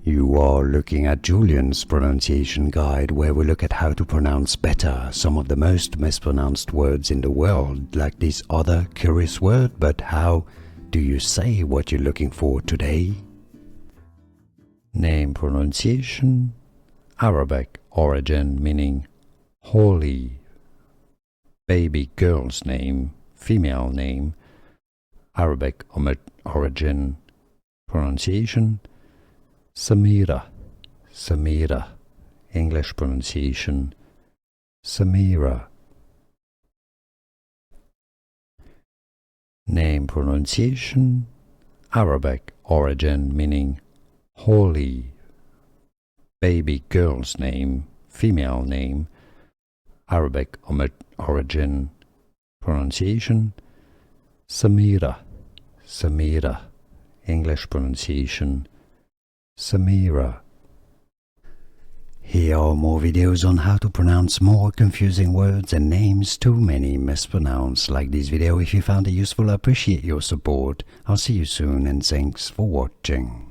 You are looking at Julian's pronunciation guide, where we look at how to pronounce better some of the most mispronounced words in the world, like this other curious word. But how do you say what you're looking for today? Name pronunciation, Arabic origin meaning holy, baby girl's name, female name, Arabic origin, pronunciation, Samirah, Samirah, English pronunciation, Samirah. Name pronunciation, Arabic origin meaning holy, baby girl's name, female name, Arabic origin, pronunciation, Samirah, Samirah, English pronunciation, Samirah. Here are more videos on how to pronounce more confusing words and names too many mispronounced. Like this video if you found it useful. I appreciate your support. I'll see you soon and thanks for watching.